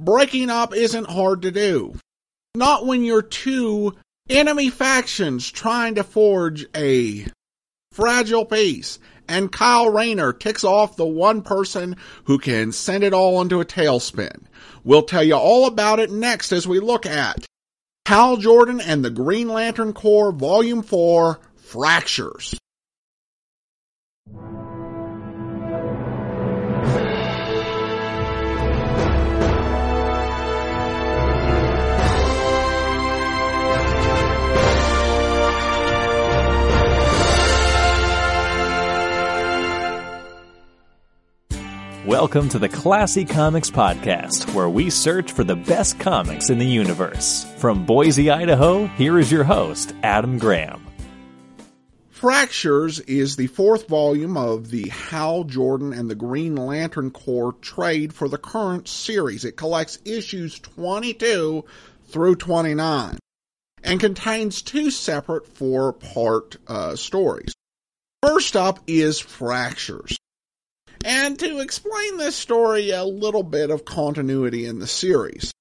breaking up isn't hard to do. Not when you're two enemy factions trying to forge a fragile peace, and Kyle Rayner ticks off the one person who can send it all into a tailspin. We'll tell you all about it next as we look at Hal Jordan and the Green Lantern Corps, Volume 4, Fractures. Welcome to the Classy Comics Podcast, where we search for the best comics in the universe. From Boise, Idaho, here is your host, Adam Graham. Fractures is the fourth volume of the Hal Jordan and the Green Lantern Corps trade for the current series. It collects issues 22 through 29 and contains two separate four-part stories. First up is Fractures. And to explain this story, a little bit of continuity in the series.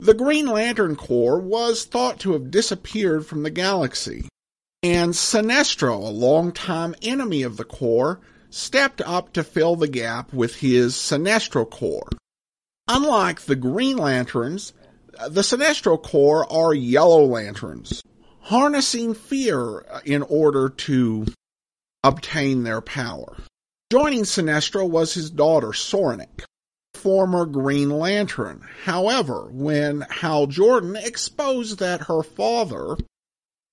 The Green Lantern Corps was thought to have disappeared from the galaxy, and Sinestro, a longtime enemy of the Corps, stepped up to fill the gap with his Sinestro Corps. Unlike the Green Lanterns, the Sinestro Corps are Yellow Lanterns, harnessing fear in order to obtain their power. Joining Sinestro was his daughter, Soranik, former Green Lantern. However, when Hal Jordan exposed that her father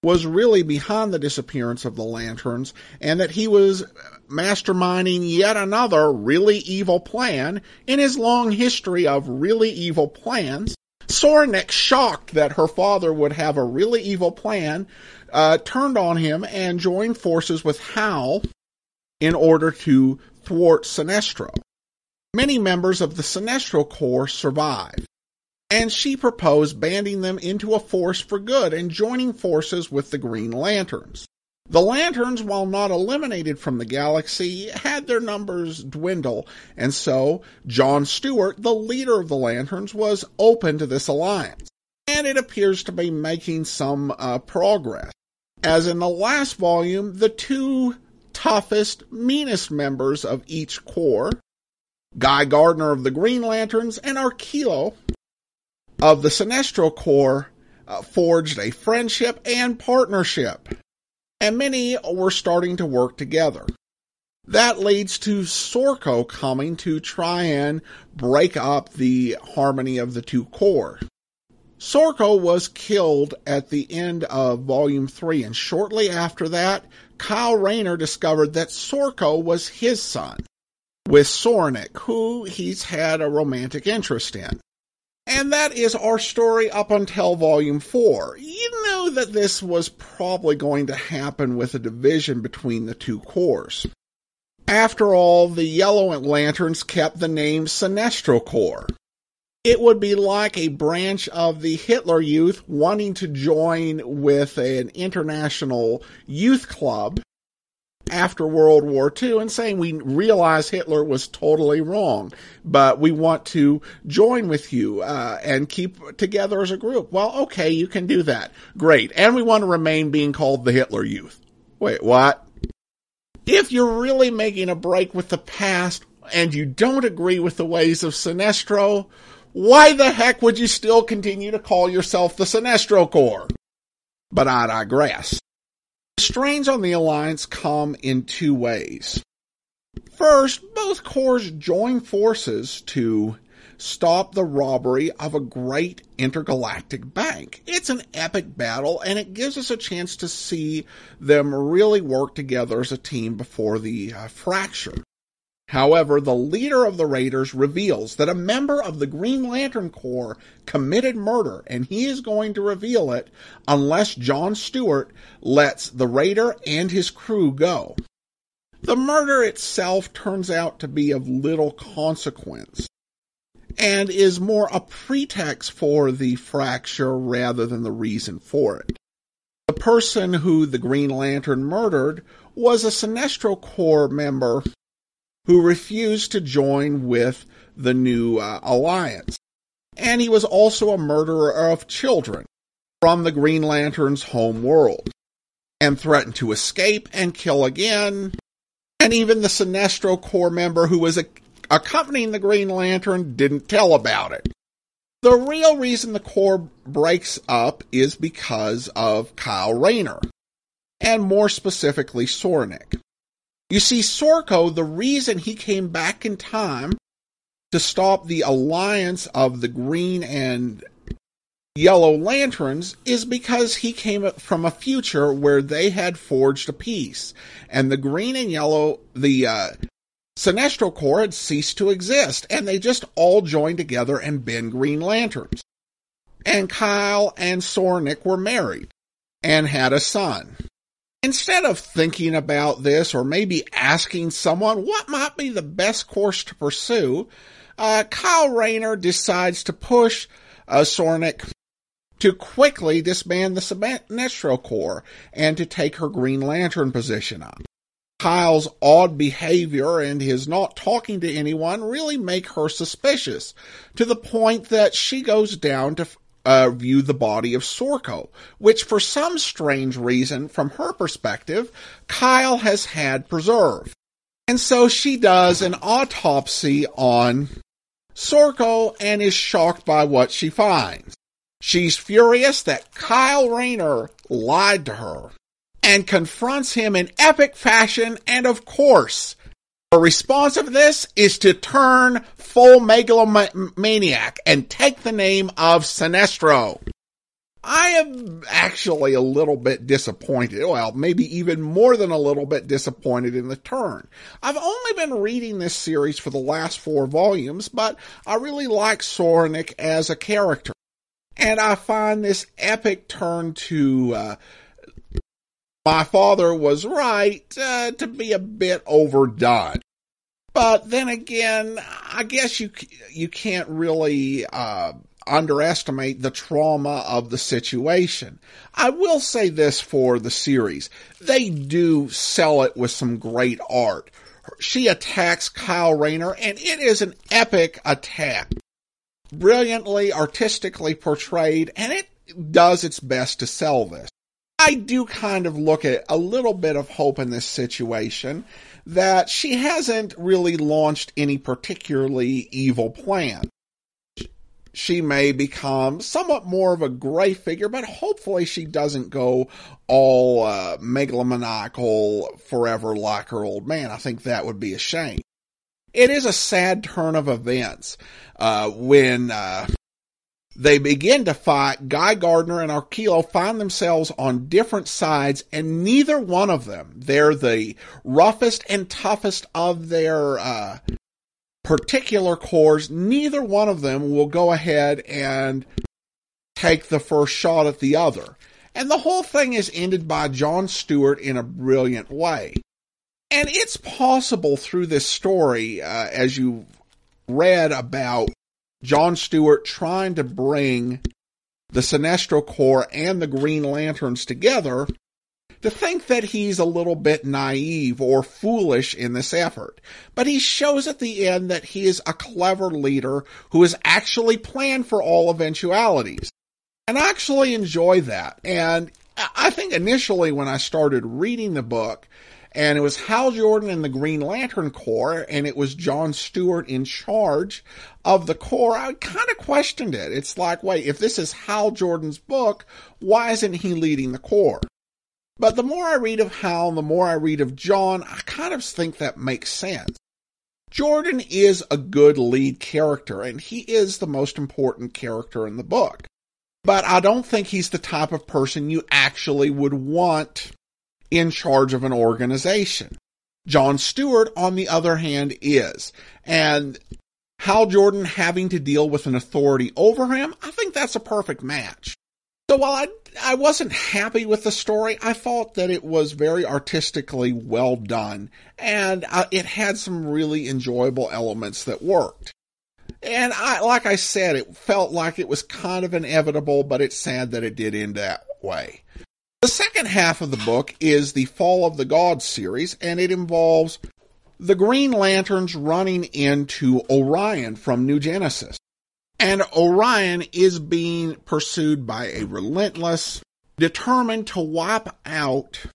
was really behind the disappearance of the Lanterns and that he was masterminding yet another really evil plan in his long history of really evil plans, Soranik, shocked that her father would have a really evil plan, turned on him and joined forces with Hal in order to thwart Sinestro. Many members of the Sinestro Corps survived, and she proposed banding them into a force for good and joining forces with the Green Lanterns. The Lanterns, while not eliminated from the galaxy, had their numbers dwindle, and so John Stewart, the leader of the Lanterns, was open to this alliance, and it appears to be making some progress. As in the last volume, the two toughest, meanest members of each corps, Guy Gardner of the Green Lanterns and Arquilo of the Sinestro Corps, forged a friendship and partnership, and many were starting to work together. That leads to Sorko coming to try and break up the harmony of the two corps. Sorko was killed at the end of Volume 3, and shortly after that, Kyle Rayner discovered that Sorko was his son, with Soranik, who he's had a romantic interest in. And that is our story up until Volume 4. You know that this was probably going to happen with a division between the two corps. After all, the Yellow Lanterns kept the name Sinestro Corps. It would be like a branch of the Hitler Youth wanting to join with an international youth club after World War II and saying, we realize Hitler was totally wrong, but we want to join with you and keep together as a group. Well, okay, you can do that. Great. And we want to remain being called the Hitler Youth. Wait, what? If you're really making a break with the past and you don't agree with the ways of Sinestro, why the heck would you still continue to call yourself the Sinestro Corps? But I digress. The strains on the alliance come in two ways. First, both corps join forces to stop the robbery of a great intergalactic bank. It's an epic battle, and it gives us a chance to see them really work together as a team before the fracture. However, the leader of the raiders reveals that a member of the Green Lantern Corps committed murder, and he is going to reveal it unless John Stewart lets the raider and his crew go. The murder itself turns out to be of little consequence, and is more a pretext for the fracture rather than the reason for it. The person who the Green Lantern murdered was a Sinestro Corps member who refused to join with the new alliance. and he was also a murderer of children from the Green Lantern's home world, and threatened to escape and kill again. And even the Sinestro Corps member who was accompanying the Green Lantern didn't tell about it. The real reason the Corps breaks up is because of Kyle Rayner, and more specifically Soranik. You see, Sorko, the reason he came back in time to stop the alliance of the Green and Yellow Lanterns is because he came from a future where they had forged a peace, and the Green and Yellow, the Sinestro Corps had ceased to exist, and they just all joined together and been Green Lanterns. And Kyle and Soranik were married and had a son. Instead of thinking about this or maybe asking someone what might be the best course to pursue, Kyle Rayner decides to push Soranik to quickly disband the Sinestro Corps and to take her Green Lantern position up. Kyle's odd behavior and his not talking to anyone really make her suspicious, to the point that she goes down to view the body of Sorko, which for some strange reason, from her perspective, Kyle has had preserved. And so she does an autopsy on Sorko and is shocked by what she finds. She's furious that Kyle Rayner lied to her and confronts him in epic fashion, and of course, her response of this is to turn full megalomaniac and take the name of Sinestro. I am actually a little bit disappointed, well, maybe even more than a little bit disappointed in the turn. I've only been reading this series for the last 4 volumes, but I really like Soranik as a character. And I find this epic turn to my father was right to be a bit overdone. But then again, I guess you can't really underestimate the trauma of the situation. I will say this for the series. They do sell it with some great art. She attacks Kyle Rayner, and it is an epic attack. Brilliantly, artistically portrayed, and it does its best to sell this. I do kind of look at a little bit of hope in this situation, that she hasn't really launched any particularly evil plan. She may become somewhat more of a gray figure, but hopefully she doesn't go all megalomaniacal forever like her old man. I think that would be a shame. It is a sad turn of events when they begin to fight. Guy Gardner and Arkilo find themselves on different sides, and neither one of them, they're the roughest and toughest of their particular corps, neither one of them will go ahead and take the first shot at the other. And the whole thing is ended by John Stewart in a brilliant way. And it's possible through this story, as you read about John Stewart trying to bring the Sinestro Corps and the Green Lanterns together, to think that he's a little bit naive or foolish in this effort. But he shows at the end that he is a clever leader who has actually planned for all eventualities. And I actually enjoy that. And I think initially when I started reading the book, and it was Hal Jordan and the Green Lantern Corps, and it was John Stewart in charge of the Corps, I kind of questioned it. It's like, wait, if this is Hal Jordan's book, why isn't he leading the Corps? But the more I read of Hal and the more I read of John, I kind of think that makes sense. Jordan is a good lead character, and he is the most important character in the book. But I don't think he's the type of person you actually would want in charge of an organization. John Stewart, on the other hand, is. And Hal Jordan having to deal with an authority over him, I think that's a perfect match. So while I wasn't happy with the story, I thought that it was very artistically well done, and it had some really enjoyable elements that worked. And like I said, it felt like it was kind of inevitable, but it's sad that it did end that way. The second half of the book is the Fall of the Gods series, and it involves the Green Lanterns running into Orion from New Genesis. And Orion is being pursued by a relentless, determined to wipe out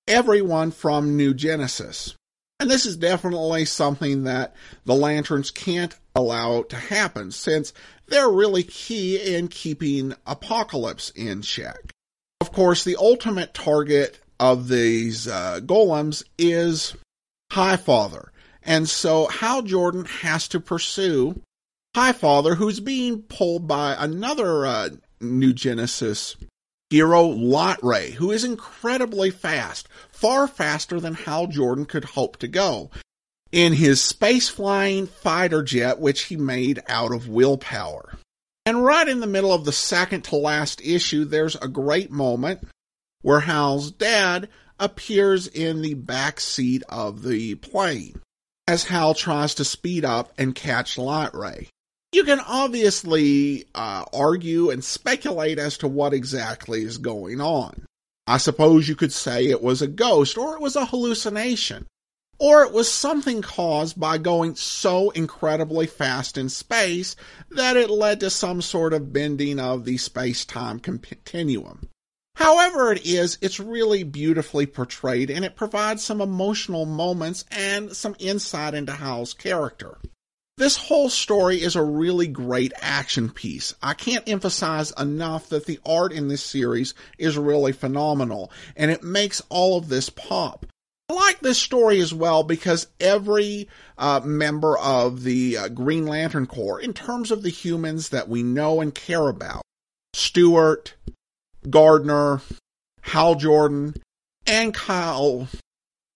everyone from New Genesis. And this is definitely something that the Lanterns can't allow to happen, since they're really key in keeping Apocalypse in check. Of course, the ultimate target of these golems is Highfather. And so Hal Jordan has to pursue Highfather, who's being pulled by another New Genesis hero, Light Ray, who is incredibly fast, far faster than Hal Jordan could hope to go, in his space-flying fighter jet, which he made out of willpower. And right in the middle of the second-to-last issue, there's a great moment where Hal's dad appears in the back seat of the plane as Hal tries to speed up and catch Light Ray. You can obviously argue and speculate as to what exactly is going on. I suppose you could say it was a ghost, or it was a hallucination, or it was something caused by going so incredibly fast in space that it led to some sort of bending of the space-time continuum. However it is, it's really beautifully portrayed, and it provides some emotional moments and some insight into Hal's character. This whole story is a really great action piece. I can't emphasize enough that the art in this series is really phenomenal, and it makes all of this pop. I like this story as well because every member of the Green Lantern Corps, in terms of the humans that we know and care about, Stewart, Gardner, Hal Jordan, and Kyle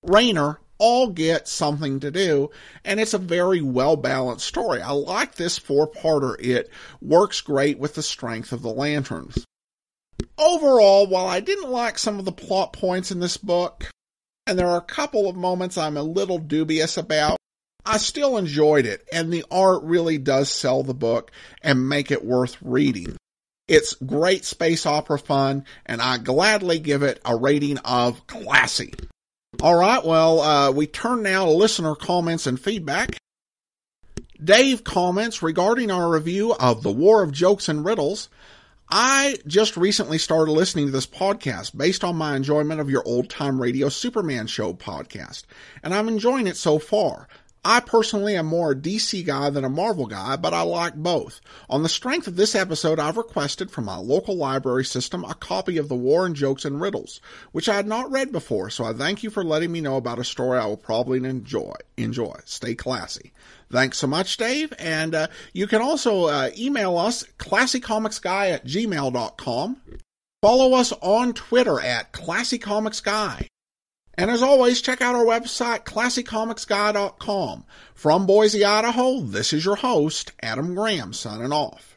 Rayner, all get something to do, and it's a very well-balanced story. I like this four-parter. It works great with the strength of the Lanterns. Overall, while I didn't like some of the plot points in this book, and there are a couple of moments I'm a little dubious about, I still enjoyed it, and the art really does sell the book and make it worth reading. It's great space opera fun, and I gladly give it a rating of classy. All right, well, we turn now to listener comments and feedback. Dave comments regarding our review of The War of Jokes and Riddles. I just recently started listening to this podcast based on my enjoyment of your old-time radio Superman show podcast, and I'm enjoying it so far. I personally am more a DC guy than a Marvel guy, but I like both. On the strength of this episode, I've requested from my local library system a copy of The War in Jokes and Riddles, which I had not read before, so I thank you for letting me know about a story I will probably enjoy. Stay classy. Thanks so much, Dave, and you can also email us, classycomicsguy@gmail.com. Follow us on Twitter at classycomicsguy. And as always, check out our website, classycomicsguy.com. From Boise, Idaho, this is your host, Adam Graham, signing off.